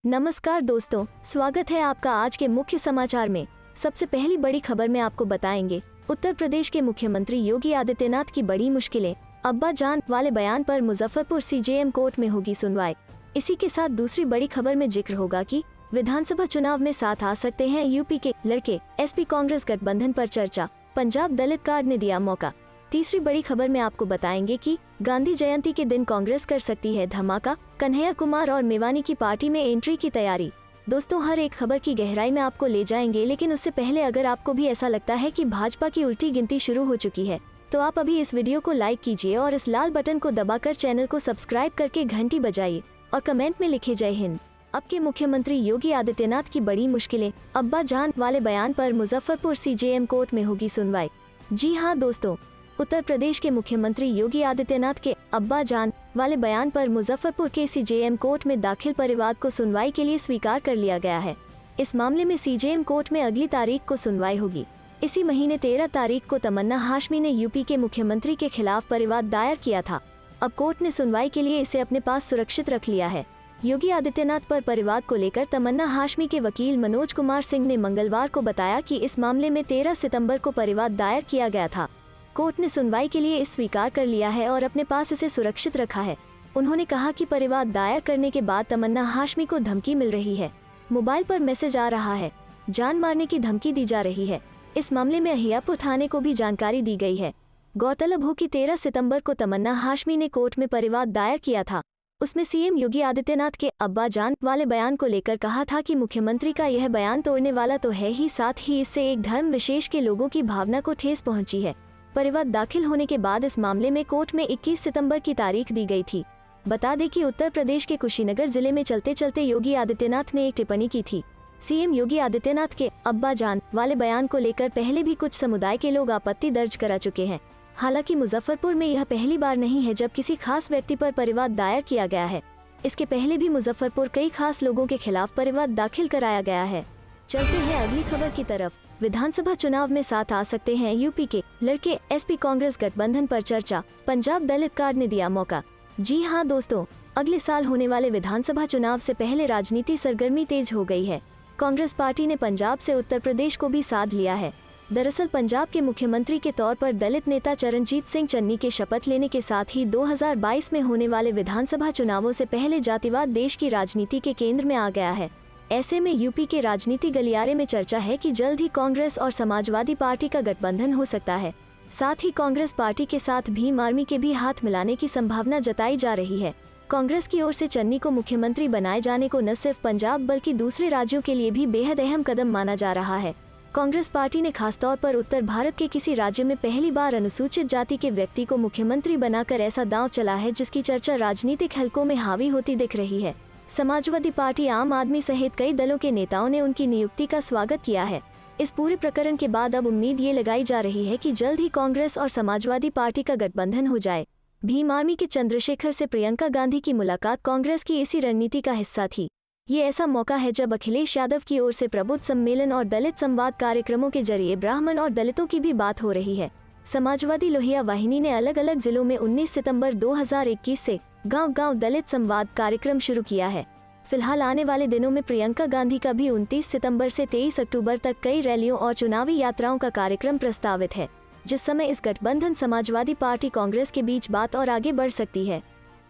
नमस्कार दोस्तों, स्वागत है आपका आज के मुख्य समाचार में। सबसे पहली बड़ी खबर में आपको बताएंगे उत्तर प्रदेश के मुख्यमंत्री योगी आदित्यनाथ की बड़ी मुश्किलें, अब्बा जान वाले बयान पर मुजफ्फरपुर सीजेएम कोर्ट में होगी सुनवाई। इसी के साथ दूसरी बड़ी खबर में जिक्र होगा कि विधानसभा चुनाव में साथ आ सकते हैं यूपी के लड़के, एसपी कांग्रेस गठबंधन पर चर्चा, पंजाब दलित कार्ड ने दिया मौका। तीसरी बड़ी खबर में आपको बताएंगे कि गांधी जयंती के दिन कांग्रेस कर सकती है धमाका, कन्हैया कुमार और मेवानी की पार्टी में एंट्री की तैयारी। दोस्तों, हर एक खबर की गहराई में आपको ले जाएंगे, लेकिन उससे पहले अगर आपको भी ऐसा लगता है कि भाजपा की उल्टी गिनती शुरू हो चुकी है तो आप अभी इस वीडियो को लाइक कीजिए और इस लाल बटन को दबाकर चैनल को सब्सक्राइब करके घंटी बजाइए और कमेंट में लिखे जय हिंद। अब के मुख्यमंत्री योगी आदित्यनाथ की बड़ी मुश्किलें, अब्बा जान वाले बयान पर मुजफ्फरपुर सीजेएम कोर्ट में होगी सुनवाई। जी हाँ दोस्तों, उत्तर प्रदेश के मुख्यमंत्री योगी आदित्यनाथ के अब्बा जान वाले बयान पर मुजफ्फरपुर के सीजेएम कोर्ट में दाखिल परिवाद को सुनवाई के लिए स्वीकार कर लिया गया है। इस मामले में सीजेएम कोर्ट में अगली तारीख को सुनवाई होगी। इसी महीने 13 तारीख को तमन्ना हाशमी ने यूपी के मुख्यमंत्री के खिलाफ परिवाद दायर किया था। अब कोर्ट ने सुनवाई के लिए इसे अपने पास सुरक्षित रख लिया है। योगी आदित्यनाथ पर परिवाद को लेकर तमन्ना हाशमी के वकील मनोज कुमार सिंह ने मंगलवार को बताया कि इस मामले में 13 सितंबर को परिवाद दायर किया गया था। कोर्ट ने सुनवाई के लिए इस स्वीकार कर लिया है और अपने पास इसे सुरक्षित रखा है। उन्होंने कहा कि परिवाद दायर करने के बाद तमन्ना हाशमी को धमकी मिल रही है, मोबाइल पर मैसेज आ रहा है, जान मारने की धमकी दी जा रही है। इस मामले में अहियापुर थाने को भी जानकारी दी गई है। गौरतलब हो कि 13 सितंबर को तमन्ना हाशमी ने कोर्ट में परिवाद दायर किया था। उसमें सीएम योगी आदित्यनाथ के अब्बा जान वाले बयान को लेकर कहा था कि मुख्यमंत्री का यह बयान तोड़ने वाला तो है ही, साथ ही इससे एक धर्म विशेष के लोगों की भावना को ठेस पहुंची है। परिवाद दाखिल होने के बाद इस मामले में कोर्ट में 21 सितंबर की तारीख दी गई थी। बता दें कि उत्तर प्रदेश के कुशीनगर जिले में चलते चलते योगी आदित्यनाथ ने एक टिप्पणी की थी। सीएम योगी आदित्यनाथ के अब्बा जान वाले बयान को लेकर पहले भी कुछ समुदाय के लोग आपत्ति दर्ज करा चुके हैं। हालांकि मुजफ्फरपुर में यह पहली बार नहीं है जब किसी खास व्यक्ति पर परिवाद दायर किया गया है। इसके पहले भी मुजफ्फरपुर कई खास लोगों के खिलाफ परिवाद दाखिल कराया गया है। चलते हैं अगली खबर की तरफ। विधानसभा चुनाव में साथ आ सकते हैं यूपी के लड़के, एसपी कांग्रेस गठबंधन पर चर्चा, पंजाब दलित कार्ड ने दिया मौका। जी हाँ दोस्तों, अगले साल होने वाले विधानसभा चुनाव से पहले राजनीति सरगर्मी तेज हो गई है। कांग्रेस पार्टी ने पंजाब से उत्तर प्रदेश को भी साध लिया है। दरअसल पंजाब के मुख्यमंत्री के तौर पर दलित नेता चरणजीत सिंह चन्नी के शपथ लेने के साथ ही 2022 में होने वाले विधानसभा चुनावों से पहले जातिवाद देश की राजनीति के केंद्र में आ गया है। ऐसे में यूपी के राजनीति गलियारे में चर्चा है कि जल्द ही कांग्रेस और समाजवादी पार्टी का गठबंधन हो सकता है। साथ ही कांग्रेस पार्टी के साथ भीम आर्मी के भी हाथ मिलाने की संभावना जताई जा रही है। कांग्रेस की ओर से चन्नी को मुख्यमंत्री बनाए जाने को न सिर्फ पंजाब बल्कि दूसरे राज्यों के लिए भी बेहद अहम कदम माना जा रहा है। कांग्रेस पार्टी ने खासतौर पर उत्तर भारत के किसी राज्य में पहली बार अनुसूचित जाति के व्यक्ति को मुख्यमंत्री बनाकर ऐसा दांव चला है जिसकी चर्चा राजनीतिक हलकों में हावी होती दिख रही है। समाजवादी पार्टी, आम आदमी सहित कई दलों के नेताओं ने उनकी नियुक्ति का स्वागत किया है। इस पूरे प्रकरण के बाद अब उम्मीद ये लगाई जा रही है कि जल्द ही कांग्रेस और समाजवादी पार्टी का गठबंधन हो जाए। भीम आर्मी के चंद्रशेखर से प्रियंका गांधी की मुलाकात कांग्रेस की इसी रणनीति का हिस्सा थी। ये ऐसा मौका है जब अखिलेश यादव की ओर से प्रबुद्ध सम्मेलन और दलित संवाद कार्यक्रमों के जरिए ब्राह्मण और दलितों की भी बात हो रही है। समाजवादी लोहिया वाहिनी ने अलग अलग जिलों में 19 सितंबर 2021 से गांव-गांव दलित संवाद कार्यक्रम शुरू किया है। फिलहाल आने वाले दिनों में प्रियंका गांधी का भी 29 सितंबर से 23 अक्टूबर तक कई रैलियों और चुनावी यात्राओं का कार्यक्रम प्रस्तावित है, जिस समय इस गठबंधन समाजवादी पार्टी कांग्रेस के बीच बात और आगे बढ़ सकती है।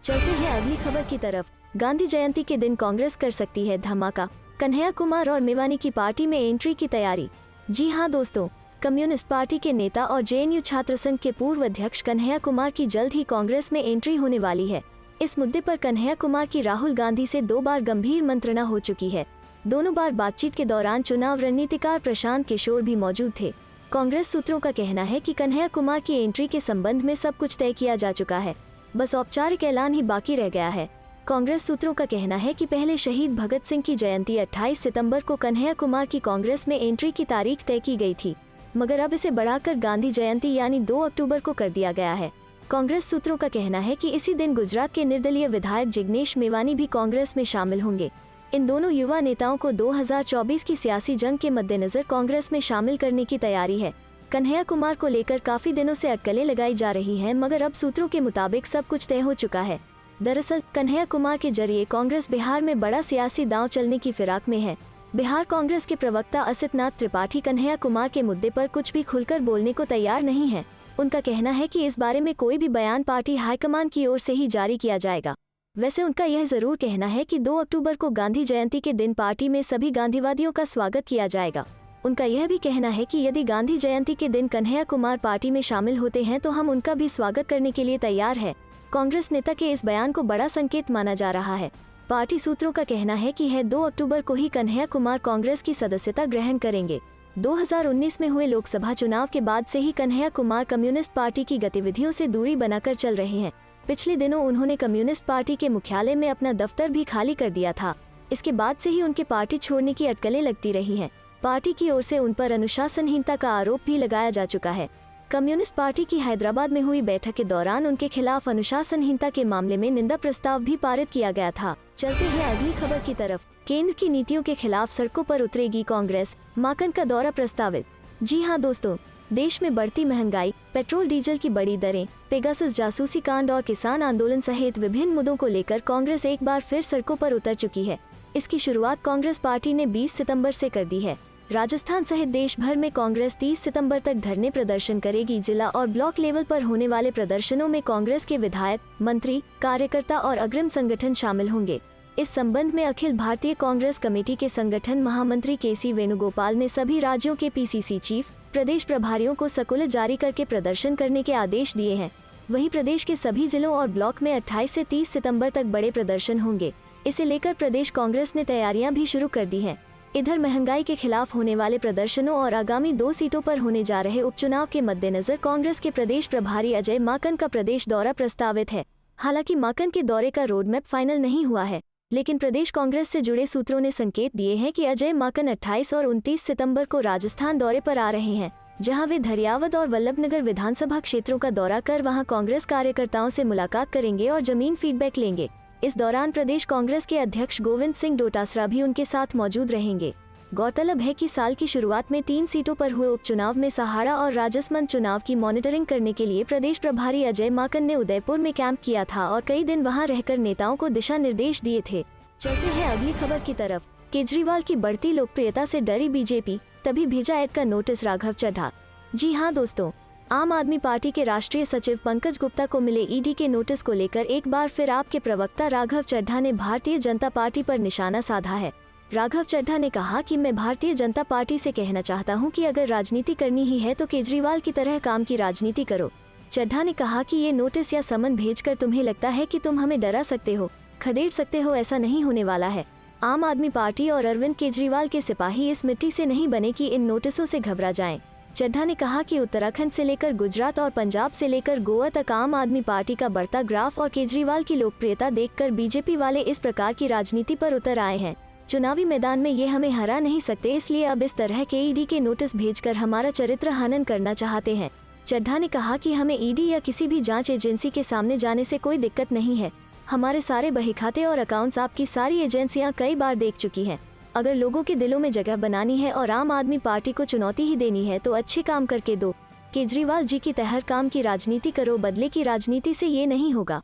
चलते हैं अगली खबर की तरफ। गांधी जयंती के दिन कांग्रेस कर सकती है धमाका, कन्हैया कुमार और मेवानी की पार्टी में एंट्री की तैयारी। जी हाँ दोस्तों, कम्युनिस्ट पार्टी के नेता और जेएनयू छात्र संघ के पूर्व अध्यक्ष कन्हैया कुमार की जल्द ही कांग्रेस में एंट्री होने वाली है। इस मुद्दे पर कन्हैया कुमार की राहुल गांधी से 2 बार गंभीर मंत्रणा हो चुकी है। दोनों बार बातचीत के दौरान चुनाव रणनीतिकार प्रशांत किशोर भी मौजूद थे। कांग्रेस सूत्रों का कहना है कि कन्हैया कुमार की एंट्री के संबंध में सब कुछ तय किया जा चुका है, बस औपचारिक ऐलान ही बाकी रह गया है। कांग्रेस सूत्रों का कहना है कि पहले शहीद भगत सिंह की जयंती 28 सितंबर को कन्हैया कुमार की कांग्रेस में एंट्री की तारीख तय की गई थी, मगर अब इसे बढ़ाकर गांधी जयंती यानी 2 अक्टूबर को कर दिया गया है। कांग्रेस सूत्रों का कहना है कि इसी दिन गुजरात के निर्दलीय विधायक जिग्नेश मेवानी भी कांग्रेस में शामिल होंगे। इन दोनों युवा नेताओं को 2024 की सियासी जंग के मद्देनजर कांग्रेस में शामिल करने की तैयारी है। कन्हैया कुमार को लेकर काफी दिनों से अटकलें लगाई जा रही हैं, मगर अब सूत्रों के मुताबिक सब कुछ तय हो चुका है। दरअसल कन्हैया कुमार के जरिए कांग्रेस बिहार में बड़ा सियासी दांव चलने की फिराक में है। बिहार कांग्रेस के प्रवक्ता असित नाथ त्रिपाठी कन्हैया कुमार के मुद्दे पर कुछ भी खुलकर बोलने को तैयार नहीं है। उनका कहना है कि इस बारे में कोई भी बयान पार्टी हाईकमान की ओर से ही जारी किया जाएगा। वैसे उनका यह जरूर कहना है कि 2 अक्टूबर को गांधी जयंती के दिन पार्टी में सभी गांधीवादियों का स्वागत किया जाएगा। उनका यह भी कहना है कि यदि गांधी जयंती के दिन कन्हैया कुमार पार्टी में शामिल होते हैं तो हम उनका भी स्वागत करने के लिए तैयार है। कांग्रेस नेता के इस बयान को बड़ा संकेत माना जा रहा है। पार्टी सूत्रों का कहना है कि 2 अक्टूबर को ही कन्हैया कुमार कांग्रेस की सदस्यता ग्रहण करेंगे। 2019 में हुए लोकसभा चुनाव के बाद से ही कन्हैया कुमार कम्युनिस्ट पार्टी की गतिविधियों से दूरी बनाकर चल रहे हैं। पिछले दिनों उन्होंने कम्युनिस्ट पार्टी के मुख्यालय में अपना दफ्तर भी खाली कर दिया था। इसके बाद से ही उनके पार्टी छोड़ने की अटकलें लगती रही हैं। पार्टी की ओर से उन पर अनुशासनहीनता का आरोप भी लगाया जा चुका है। कम्युनिस्ट पार्टी की हैदराबाद में हुई बैठक के दौरान उनके खिलाफ अनुशासनहीनता के मामले में निंदा प्रस्ताव भी पारित किया गया था। चलते हैं अगली खबर की तरफ। केंद्र की नीतियों के खिलाफ सड़कों पर उतरेगी कांग्रेस, माकन का दौरा प्रस्तावित। जी हाँ दोस्तों, देश में बढ़ती महंगाई, पेट्रोल डीजल की बड़ी दरें, पेगासस जासूसी कांड और किसान आंदोलन सहित विभिन्न मुद्दों को लेकर कांग्रेस एक बार फिर सड़कों पर उतर चुकी है। इसकी शुरुआत कांग्रेस पार्टी ने 20 सितंबर से कर दी है। राजस्थान सहित देश भर में कांग्रेस 30 सितंबर तक धरने प्रदर्शन करेगी। जिला और ब्लॉक लेवल पर होने वाले प्रदर्शनों में कांग्रेस के विधायक, मंत्री, कार्यकर्ता और अग्रिम संगठन शामिल होंगे। इस संबंध में अखिल भारतीय कांग्रेस कमेटी के संगठन महामंत्री केसी वेणुगोपाल ने सभी राज्यों के पीसीसी चीफ, प्रदेश प्रभारियों को सर्कुलर जारी करके प्रदर्शन करने के आदेश दिए हैं। वहीं प्रदेश के सभी जिलों और ब्लॉक में 28 से 30 सितंबर तक बड़े प्रदर्शन होंगे। इसे लेकर प्रदेश कांग्रेस ने तैयारियां भी शुरू कर दी हैं। इधर महंगाई के खिलाफ होने वाले प्रदर्शनों और आगामी 2 सीटों पर होने जा रहे उपचुनाव के मद्देनजर कांग्रेस के प्रदेश प्रभारी अजय माकन का प्रदेश दौरा प्रस्तावित है। हालांकि माकन के दौरे का रोडमैप फाइनल नहीं हुआ है, लेकिन प्रदेश कांग्रेस से जुड़े सूत्रों ने संकेत दिए हैं कि अजय माकन 28 और 29 सितंबर को राजस्थान दौरे पर आ रहे हैं, जहां वे धरियावद और वल्लभनगर विधानसभा क्षेत्रों का दौरा कर वहां कांग्रेस कार्यकर्ताओं से मुलाकात करेंगे और जमीन फीडबैक लेंगे। इस दौरान प्रदेश कांग्रेस के अध्यक्ष गोविंद सिंह डोटासरा भी उनके साथ मौजूद रहेंगे। गौरतलब है कि साल की शुरुआत में 3 सीटों पर हुए उपचुनाव में सहाड़ा और राजसमंद चुनाव की मॉनिटरिंग करने के लिए प्रदेश प्रभारी अजय माकन ने उदयपुर में कैंप किया था और कई दिन वहां रहकर नेताओं को दिशा निर्देश दिए थे। चलते हैं अगली खबर की तरफ। केजरीवाल की बढ़ती लोकप्रियता से डरी बीजेपी, तभी भेजा ऐड का नोटिस राघव चड्ढा। जी हाँ दोस्तों, आम आदमी पार्टी के राष्ट्रीय सचिव पंकज गुप्ता को मिले ईडी के नोटिस को लेकर एक बार फिर आपके प्रवक्ता राघव चड्ढा ने भारतीय जनता पार्टी पर निशाना साधा है। राघव चड्ढा ने कहा कि मैं भारतीय जनता पार्टी से कहना चाहता हूं कि अगर राजनीति करनी ही है तो केजरीवाल की तरह काम की राजनीति करो। चड्ढा ने कहा कि ये नोटिस या समन भेजकर तुम्हें लगता है कि तुम हमें डरा सकते हो, खदेड़ सकते हो, ऐसा नहीं होने वाला है। आम आदमी पार्टी और अरविंद केजरीवाल के सिपाही इस मिट्टी से नहीं बने कि इन नोटिसों से घबरा जाएं। चड्ढा ने कहा कि उत्तराखंड से लेकर गुजरात और पंजाब से लेकर गोवा तक आम आदमी पार्टी का बढ़ता ग्राफ और केजरीवाल की लोकप्रियता देखकर बीजेपी वाले इस प्रकार की राजनीति पर उतर आए हैं। चुनावी मैदान में ये हमें हरा नहीं सकते, इसलिए अब इस तरह के ईडी के नोटिस भेजकर हमारा चरित्र हनन करना चाहते हैं। चड्ढा ने कहा कि हमें ईडी या किसी भी जांच एजेंसी के सामने जाने से कोई दिक्कत नहीं है। हमारे सारे बहीखाते और अकाउंट्स आपकी सारी एजेंसियां कई बार देख चुकी हैं। अगर लोगों के दिलों में जगह बनानी है और आम आदमी पार्टी को चुनौती ही देनी है तो अच्छे काम करके दो। केजरीवाल जी की तरह काम की राजनीति करो, बदले की राजनीति से ये नहीं होगा।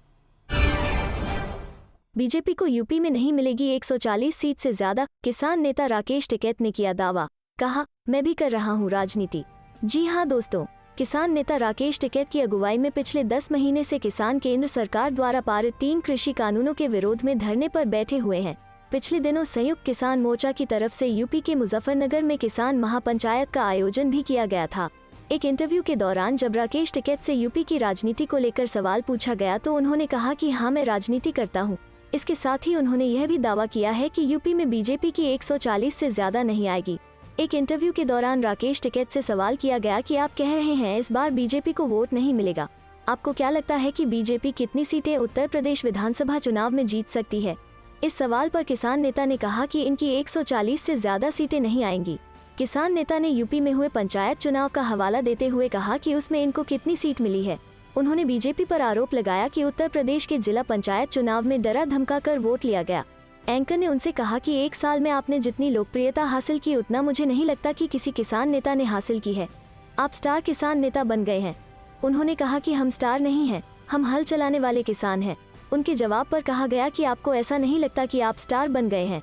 बीजेपी को यूपी में नहीं मिलेगी 140 सीट से ज्यादा, किसान नेता राकेश टिकैत ने किया दावा। कहा, मैं भी कर रहा हूं राजनीति। जी हां दोस्तों, किसान नेता राकेश टिकैत की अगुवाई में पिछले 10 महीने से किसान केंद्र सरकार द्वारा पारित 3 कृषि कानूनों के विरोध में धरने पर बैठे हुए हैं। पिछले दिनों संयुक्त किसान मोर्चा की तरफ से यूपी के मुजफ्फरनगर में किसान महापंचायत का आयोजन भी किया गया था। एक इंटरव्यू के दौरान जब राकेश टिकैत से यूपी की राजनीति को लेकर सवाल पूछा गया तो उन्होंने कहा कि हाँ, मैं राजनीति करता हूँ। इसके साथ ही उन्होंने यह भी दावा किया है कि यूपी में बीजेपी की 140 से ज्यादा नहीं आएगी। एक इंटरव्यू के दौरान राकेश टिकैत से सवाल किया गया कि आप कह रहे हैं इस बार बीजेपी को वोट नहीं मिलेगा, आपको क्या लगता है कि बीजेपी कितनी सीटें उत्तर प्रदेश विधानसभा चुनाव में जीत सकती है? इस सवाल पर किसान नेता ने कहा कि इनकी 140 से ज्यादा सीटें नहीं आएंगी। किसान नेता ने यूपी में हुए पंचायत चुनाव का हवाला देते हुए कहा कि उसमें इनको कितनी सीट मिली है। उन्होंने बीजेपी पर आरोप लगाया कि उत्तर प्रदेश के जिला पंचायत चुनाव में डरा धमकाकर वोट लिया गया। एंकर ने उनसे कहा कि 1 साल में आपने जितनी लोकप्रियता हासिल की उतना मुझे नहीं लगता कि किसी किसान नेता ने हासिल की है। आप स्टार किसान नेता बन गए हैं। उन्होंने कहा कि हम स्टार नहीं हैं, हम हल चलाने वाले किसान हैं। उनके जवाब पर कहा गया कि आपको ऐसा नहीं लगता कि आप स्टार बन गए हैं।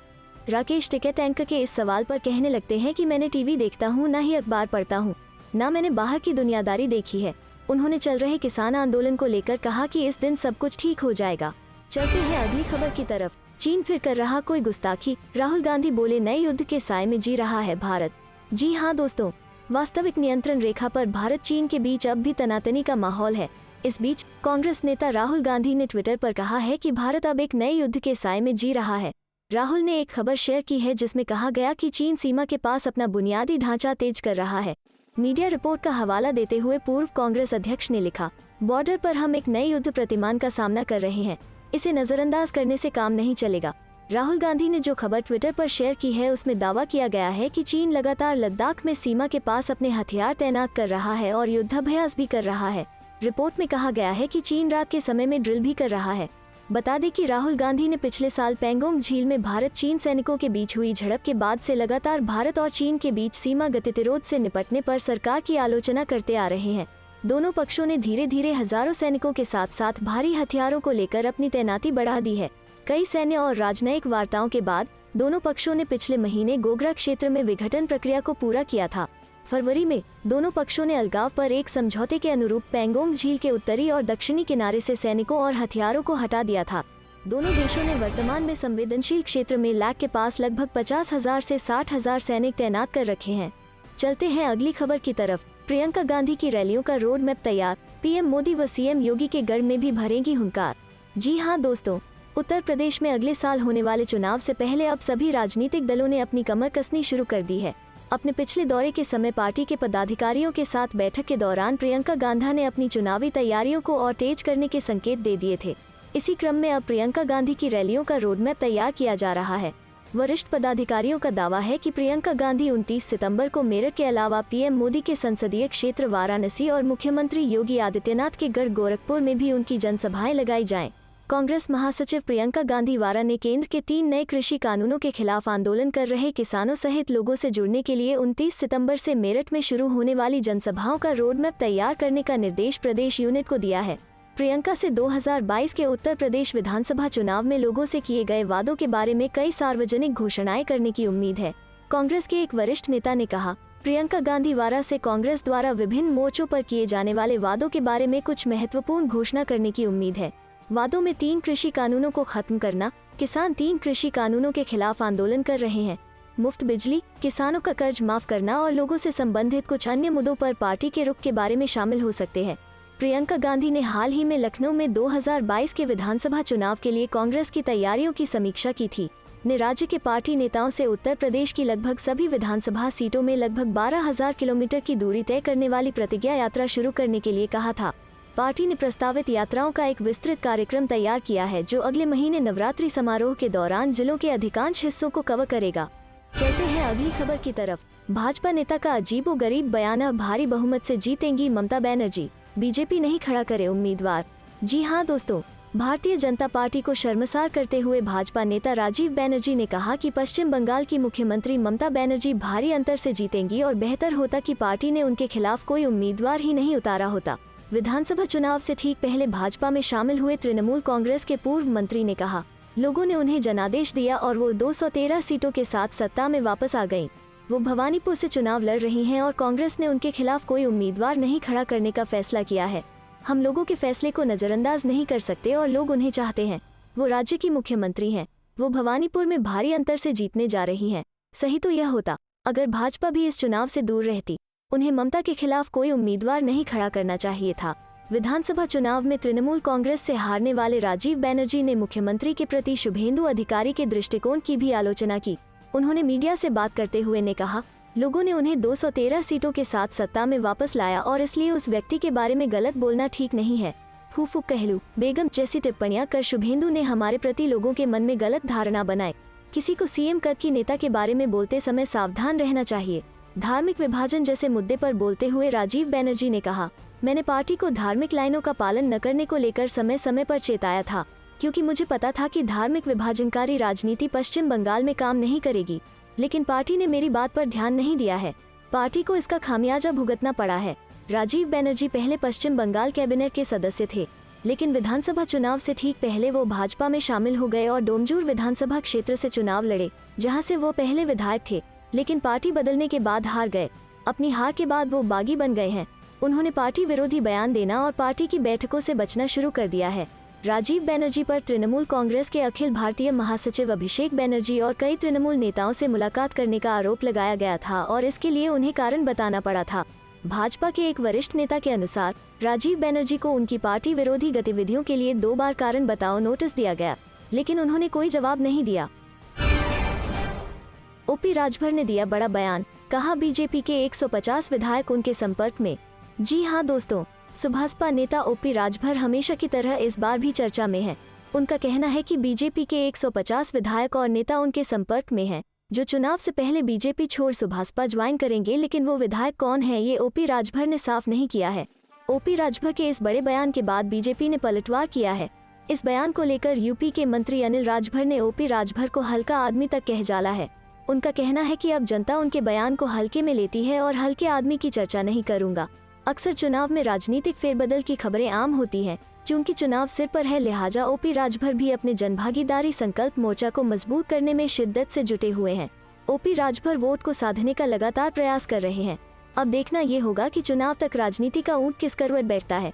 राकेश टिकैत एंकर के इस सवाल पर कहने लगते हैं कि मैंने टीवी देखता हूँ, ना ही अखबार पढ़ता हूँ, ना मैंने बाहर की दुनियादारी देखी है। उन्होंने चल रहे किसान आंदोलन को लेकर कहा कि इस दिन सब कुछ ठीक हो जाएगा। चलते हैं अगली खबर की तरफ। चीन फिर कर रहा कोई गुस्ताखी, राहुल गांधी बोले नए युद्ध के साए में जी रहा है भारत। जी हाँ दोस्तों, वास्तविक नियंत्रण रेखा पर भारत चीन के बीच अब भी तनातनी का माहौल है। इस बीच कांग्रेस नेता राहुल गांधी ने ट्विटर पर कहा है कि भारत अब एक नए युद्ध के साए में जी रहा है। राहुल ने एक खबर शेयर की है जिसमें कहा गया कि चीन सीमा के पास अपना बुनियादी ढांचा तेज कर रहा है। मीडिया रिपोर्ट का हवाला देते हुए पूर्व कांग्रेस अध्यक्ष ने लिखा, बॉर्डर पर हम एक नए युद्ध प्रतिमान का सामना कर रहे हैं, इसे नजरअंदाज करने से काम नहीं चलेगा। राहुल गांधी ने जो खबर ट्विटर पर शेयर की है उसमें दावा किया गया है कि चीन लगातार लद्दाख में सीमा के पास अपने हथियार तैनात कर रहा है और युद्धाभ्यास भी कर रहा है। रिपोर्ट में कहा गया है कि चीन रात के समय में ड्रिल भी कर रहा है। बता दें कि राहुल गांधी ने पिछले साल पेंगोंग झील में भारत चीन सैनिकों के बीच हुई झड़प के बाद से लगातार भारत और चीन के बीच सीमा गतिरोध से निपटने पर सरकार की आलोचना करते आ रहे हैं। दोनों पक्षों ने धीरे धीरे हजारों सैनिकों के साथ साथ भारी हथियारों को लेकर अपनी तैनाती बढ़ा दी है। कई सैन्य और राजनयिक वार्ताओं के बाद दोनों पक्षों ने पिछले महीने गोगरा क्षेत्र में विघटन प्रक्रिया को पूरा किया था। फरवरी में दोनों पक्षों ने अलगाव पर एक समझौते के अनुरूप पेंगोंग झील के उत्तरी और दक्षिणी किनारे से सैनिकों और हथियारों को हटा दिया था। दोनों देशों ने वर्तमान में संवेदनशील क्षेत्र में लैक के पास लगभग 50,000 से 60,000 सैनिक तैनात कर रखे हैं। चलते हैं अगली खबर की तरफ। प्रियंका गांधी की रैलियों का रोड मैप तैयार, पीएम मोदी व सीएम योगी के गढ़ में भी भरेंगी हुंकार। जी हाँ दोस्तों, उत्तर प्रदेश में अगले साल होने वाले चुनाव से पहले अब सभी राजनीतिक दलों ने अपनी कमर कसनी शुरू कर दी है। अपने पिछले दौरे के समय पार्टी के पदाधिकारियों के साथ बैठक के दौरान प्रियंका गांधी ने अपनी चुनावी तैयारियों को और तेज करने के संकेत दे दिए थे। इसी क्रम में अब प्रियंका गांधी की रैलियों का रोडमैप तैयार किया जा रहा है। वरिष्ठ पदाधिकारियों का दावा है कि प्रियंका गांधी 29 सितंबर को मेरठ के अलावा पीएम मोदी के संसदीय क्षेत्र वाराणसी और मुख्यमंत्री योगी आदित्यनाथ के गढ़ गोरखपुर में भी उनकी जनसभाएं लगाई जाएं। कांग्रेस महासचिव प्रियंका गांधी वारा ने केंद्र के 3 नए कृषि कानूनों के खिलाफ आंदोलन कर रहे किसानों सहित लोगों से जुड़ने के लिए 29 सितंबर से मेरठ में शुरू होने वाली जनसभाओं का रोडमैप तैयार करने का निर्देश प्रदेश यूनिट को दिया है। प्रियंका से 2022 के उत्तर प्रदेश विधानसभा चुनाव में लोगों से किए गए वादों के बारे में कई सार्वजनिक घोषणाएं करने की उम्मीद है। कांग्रेस के एक वरिष्ठ नेता ने कहा, प्रियंका गांधी वारा से कांग्रेस द्वारा विभिन्न मोर्चों पर किए जाने वाले वादों के बारे में कुछ महत्वपूर्ण घोषणा करने की उम्मीद है। वादों में 3 कृषि कानूनों को खत्म करना, किसान 3 कृषि कानूनों के खिलाफ आंदोलन कर रहे हैं, मुफ्त बिजली, किसानों का कर्ज माफ करना और लोगों से संबंधित कुछ अन्य मुद्दों पर पार्टी के रुख के बारे में शामिल हो सकते हैं। प्रियंका गांधी ने हाल ही में लखनऊ में 2022 के विधानसभा चुनाव के लिए कांग्रेस की तैयारियों की समीक्षा की थी। ने राज्य के पार्टी नेताओं से उत्तर प्रदेश की लगभग सभी विधानसभा सीटों में लगभग 12,000 किलोमीटर की दूरी तय करने वाली प्रतिज्ञा यात्रा शुरू करने के लिए कहा था। पार्टी ने प्रस्तावित यात्राओं का एक विस्तृत कार्यक्रम तैयार किया है जो अगले महीने नवरात्रि समारोह के दौरान जिलों के अधिकांश हिस्सों को कवर करेगा। चलते हैं अगली खबर की तरफ। भाजपा नेता का अजीबोगरीब बयान, भारी बहुमत से जीतेंगी ममता बनर्जी, बीजेपी नहीं खड़ा करे उम्मीदवार। जी हाँ दोस्तों, भारतीय जनता पार्टी को शर्मसार करते हुए भाजपा नेता राजीव बनर्जी ने कहा कि पश्चिम बंगाल की मुख्यमंत्री ममता बनर्जी भारी अंतर से जीतेंगी और बेहतर होता कि पार्टी ने उनके खिलाफ कोई उम्मीदवार ही नहीं उतारा होता। विधानसभा चुनाव से ठीक पहले भाजपा में शामिल हुए तृणमूल कांग्रेस के पूर्व मंत्री ने कहा, लोगों ने उन्हें जनादेश दिया और वो 213 सीटों के साथ सत्ता में वापस आ गईं। वो भवानीपुर से चुनाव लड़ रही हैं और कांग्रेस ने उनके खिलाफ कोई उम्मीदवार नहीं खड़ा करने का फैसला किया है। हम लोगों के फैसले को नजरअंदाज नहीं कर सकते और लोग उन्हें चाहते हैं। वो राज्य की मुख्यमंत्री हैं। वो भवानीपुर में भारी अंतर से जीतने जा रही हैं। सही तो यह होता अगर भाजपा भी इस चुनाव से दूर रहती। उन्हें ममता के खिलाफ कोई उम्मीदवार नहीं खड़ा करना चाहिए था। विधानसभा चुनाव में तृणमूल कांग्रेस से हारने वाले राजीव बनर्जी ने मुख्यमंत्री के प्रति शुभेंदु अधिकारी के दृष्टिकोण की भी आलोचना की। उन्होंने मीडिया से बात करते हुए ने कहा, लोगों ने उन्हें 213 सीटों के साथ सत्ता में वापस लाया और इसलिए उस व्यक्ति के बारे में गलत बोलना ठीक नहीं है। फूफू कहलू बेगम जैसी टिप्पणियां कर शुभेंदु ने हमारे प्रति लोगों के मन में गलत धारणा बनाई। किसी को सीएम पद की नेता के बारे में बोलते समय सावधान रहना चाहिए। धार्मिक विभाजन जैसे मुद्दे पर बोलते हुए राजीव बनर्जी ने कहा, मैंने पार्टी को धार्मिक लाइनों का पालन न करने को लेकर समय समय पर चेताया था, क्योंकि मुझे पता था कि धार्मिक विभाजनकारी राजनीति पश्चिम बंगाल में काम नहीं करेगी। लेकिन पार्टी ने मेरी बात पर ध्यान नहीं दिया है। पार्टी को इसका खामियाजा भुगतना पड़ा है। राजीव बनर्जी पहले पश्चिम बंगाल कैबिनेट के सदस्य थे, लेकिन विधानसभा चुनाव से ठीक पहले वो भाजपा में शामिल हो गए और डोमजूर विधानसभा क्षेत्र से चुनाव लड़े, जहां से वो पहले विधायक थे, लेकिन पार्टी बदलने के बाद हार गए। अपनी हार के बाद वो बागी बन गए हैं। उन्होंने पार्टी विरोधी बयान देना और पार्टी की बैठकों से बचना शुरू कर दिया है। राजीव बनर्जी पर तृणमूल कांग्रेस के अखिल भारतीय महासचिव अभिषेक बनर्जी और कई तृणमूल नेताओं से मुलाकात करने का आरोप लगाया गया था और इसके लिए उन्हें कारण बताना पड़ा था। भाजपा के एक वरिष्ठ नेता के अनुसार राजीव बनर्जी को उनकी पार्टी विरोधी गतिविधियों के लिए 2 बार कारण बताओ नोटिस दिया गया, लेकिन उन्होंने कोई जवाब नहीं दिया। ओपी राजभर ने दिया बड़ा बयान, कहा बीजेपी के 150 विधायक उनके संपर्क में। जी हां दोस्तों, सुभाषपा नेता ओपी राजभर हमेशा की तरह इस बार भी चर्चा में है। उनका कहना है कि बीजेपी के 150 विधायक और नेता उनके संपर्क में हैं, जो चुनाव से पहले बीजेपी छोड़ सुभाषपा ज्वाइन करेंगे, लेकिन वो विधायक कौन है ये ओपी राजभर ने साफ नहीं किया है। ओपी राजभर के इस बड़े बयान के बाद बीजेपी ने पलटवार किया है। इस बयान को लेकर यूपी के मंत्री अनिल राजभर ने ओपी राजभर को हल्का आदमी तक कह डाला है। उनका कहना है कि अब जनता उनके बयान को हल्के में लेती है और हल्के आदमी की चर्चा नहीं करूंगा। अक्सर चुनाव में राजनीतिक फेरबदल की खबरें आम होती हैं। चूंकि चुनाव सिर पर है, लिहाजा ओपी राजभर भी अपने जनभागीदारी संकल्प मोर्चा को मजबूत करने में शिद्दत से जुटे हुए हैं। ओपी राजभर वोट को साधने का लगातार प्रयास कर रहे हैं। अब देखना ये होगा कि चुनाव तक राजनीति का ऊंट किस करवट बैठता है।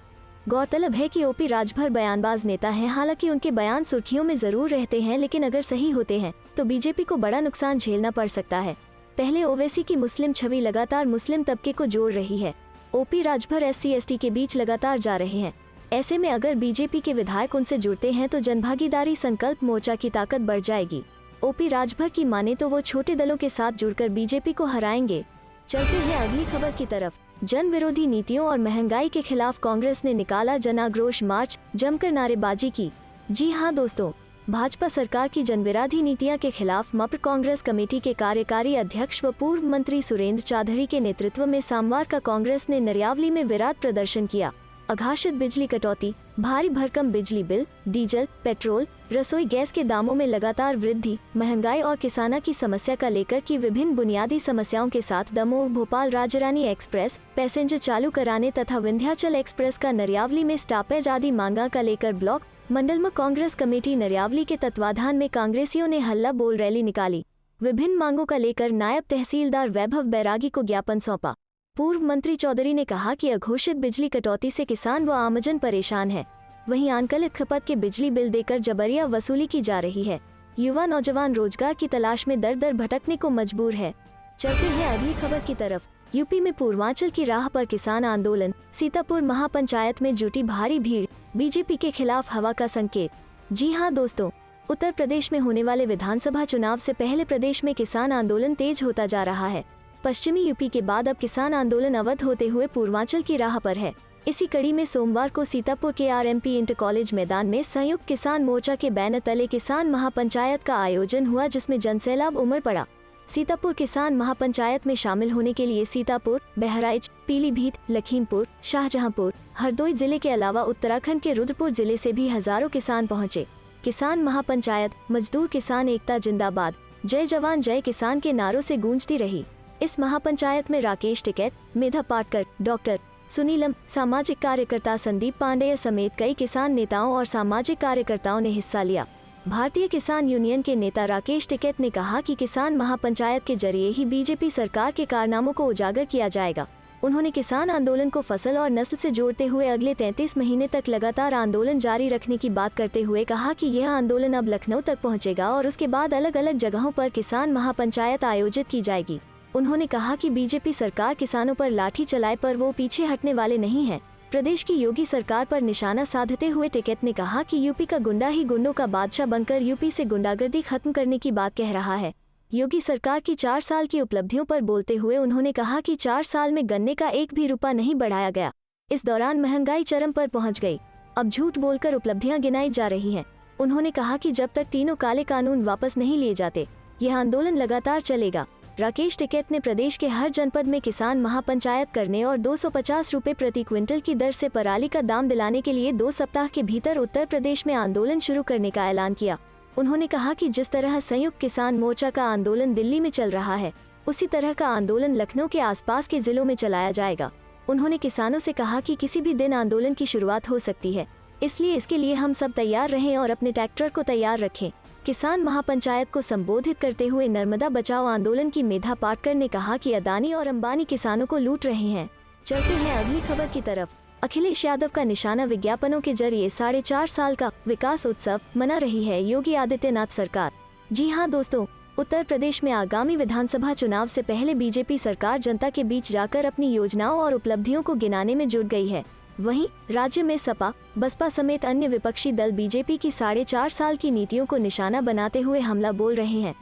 गौरतलब है कि ओपी राजभर बयानबाज नेता हैं। हालांकि उनके बयान सुर्खियों में जरूर रहते हैं, लेकिन अगर सही होते हैं तो बीजेपी को बड़ा नुकसान झेलना पड़ सकता है। पहले ओवैसी की मुस्लिम छवि लगातार मुस्लिम तबके को जोड़ रही है। ओपी राजभर SC/ST के बीच लगातार जा रहे हैं। ऐसे में अगर बीजेपी के विधायक उनसे जुड़ते हैं तो जनभागीदारी संकल्प मोर्चा की ताकत बढ़ जाएगी। ओपी राजभर की माने तो वो छोटे दलों के साथ जुड़कर बीजेपी को हराएंगे। चलते हैं अगली खबर की तरफ। जन विरोधी नीतियों और महंगाई के खिलाफ कांग्रेस ने निकाला जन आक्रोश मार्च, जमकर नारेबाजी की। जी हां दोस्तों, भाजपा सरकार की जनविरोधी नीतियों के खिलाफ मप्र कांग्रेस कमेटी के कार्यकारी अध्यक्ष व पूर्व मंत्री सुरेंद्र चौधरी के नेतृत्व में सोमवार का कांग्रेस ने नरियावली में विराट प्रदर्शन किया। अघोषित बिजली कटौती, भारी भरकम बिजली बिल, डीजल, पेट्रोल, रसोई गैस के दामों में लगातार वृद्धि, महंगाई और किसानों की समस्या का लेकर की विभिन्न बुनियादी समस्याओं के साथ दमोह भोपाल राजरानी एक्सप्रेस पैसेंजर चालू कराने तथा विंध्याचल एक्सप्रेस का नरियावली में स्टॉपेज आदि मांगा का लेकर ब्लॉक मंडल में कांग्रेस कमेटी नरियावली के तत्वाधान में कांग्रेसियों ने हल्ला बोल रैली निकाली। विभिन्न मांगों का लेकर नायब तहसीलदार वैभव बैरागी को ज्ञापन सौंपा। पूर्व मंत्री चौधरी ने कहा कि अघोषित बिजली कटौती से किसान व आमजन परेशान है। वहीं आंकलित खपत के बिजली बिल देकर जबरिया वसूली की जा रही है। युवा नौजवान रोजगार की तलाश में दर दर भटकने को मजबूर है। चलते हैं अगली खबर की तरफ। यूपी में पूर्वांचल की राह पर किसान आंदोलन, सीतापुर महापंचायत में जुटी भारी भीड़, बीजेपी के खिलाफ हवा का संकेत। जी हां दोस्तों, उत्तर प्रदेश में होने वाले विधानसभा चुनाव से पहले प्रदेश में किसान आंदोलन तेज होता जा रहा है। पश्चिमी यूपी के बाद अब किसान आंदोलन अवध होते हुए पूर्वांचल की राह पर है। इसी कड़ी में सोमवार को सीतापुर के RMP इंटर कॉलेज मैदान में संयुक्त किसान मोर्चा के बैनर तले किसान महापंचायत का आयोजन हुआ, जिसमें जनसैलाब उमड़ पड़ा। सीतापुर किसान महापंचायत में शामिल होने के लिए सीतापुर, बहराइच, पीलीभीत, लखीमपुर, शाहजहांपुर, हरदोई जिले के अलावा उत्तराखंड के रुद्रपुर जिले से भी हजारों किसान पहुंचे। किसान महापंचायत मजदूर किसान एकता जिंदाबाद, जय जवान जय किसान के नारों से गूंजती रही। इस महापंचायत में राकेश टिकैत, मेधा पाटकर, डॉक्टर सुनीलम, सामाजिक कार्यकर्ता संदीप पांडेय समेत कई किसान नेताओं और सामाजिक कार्यकर्ताओं ने हिस्सा लिया। भारतीय किसान यूनियन के नेता राकेश टिकैत ने कहा कि किसान महापंचायत के जरिए ही बीजेपी सरकार के कारनामों को उजागर किया जाएगा। उन्होंने किसान आंदोलन को फसल और नस्ल से जोड़ते हुए अगले 33 महीने तक लगातार आंदोलन जारी रखने की बात करते हुए कहा कि यह आंदोलन अब लखनऊ तक पहुंचेगा और उसके बाद अलग अलग जगहों पर किसान महापंचायत आयोजित की जाएगी। उन्होंने कहा कि बीजेपी सरकार किसानों पर लाठी चलाए पर वो पीछे हटने वाले नहीं हैं। प्रदेश की योगी सरकार पर निशाना साधते हुए टिकैत ने कहा कि यूपी का गुंडा ही गुंडों का बादशाह बनकर यूपी से गुंडागर्दी खत्म करने की बात कह रहा है। योगी सरकार की 4 साल की उपलब्धियों पर बोलते हुए उन्होंने कहा कि 4 साल में गन्ने का एक भी रुपया नहीं बढ़ाया गया। इस दौरान महंगाई चरम पर पहुंच गई। अब झूठ बोलकर उपलब्धियां गिनाई जा रही हैं। उन्होंने कहा कि जब तक तीनों काले कानून वापस नहीं लिए जाते, यह आंदोलन लगातार चलेगा। राकेश टिकैत ने प्रदेश के हर जनपद में किसान महापंचायत करने और 250 रुपए प्रति क्विंटल की दर से पराली का दाम दिलाने के लिए 2 सप्ताह के भीतर उत्तर प्रदेश में आंदोलन शुरू करने का ऐलान किया। उन्होंने कहा कि जिस तरह संयुक्त किसान मोर्चा का आंदोलन दिल्ली में चल रहा है, उसी तरह का आंदोलन लखनऊ के आसपास के जिलों में चलाया जाएगा। उन्होंने किसानों से कहा कि किसी भी दिन आंदोलन की शुरुआत हो सकती है। इसलिए इसके लिए हम सब तैयार रहें और अपने ट्रैक्टर को तैयार रखें। किसान महापंचायत को संबोधित करते हुए नर्मदा बचाओ आंदोलन की मेधा पाटकर ने कहा कि अदानी और अंबानी किसानों को लूट रहे हैं। चलते हैं अगली खबर की तरफ। अखिलेश यादव का निशाना विज्ञापनों के जरिए 4.5 साल का विकास उत्सव मना रही है योगी आदित्यनाथ सरकार। जी हां दोस्तों, उत्तर प्रदेश में आगामी विधानसभा चुनाव से पहले बीजेपी सरकार जनता के बीच जाकर अपनी योजनाओं और उपलब्धियों को गिनाने में जुट गई है। वहीं राज्य में सपा, बसपा समेत अन्य विपक्षी दल बीजेपी की 4.5 साल की नीतियों को निशाना बनाते हुए हमला बोल रहे हैं।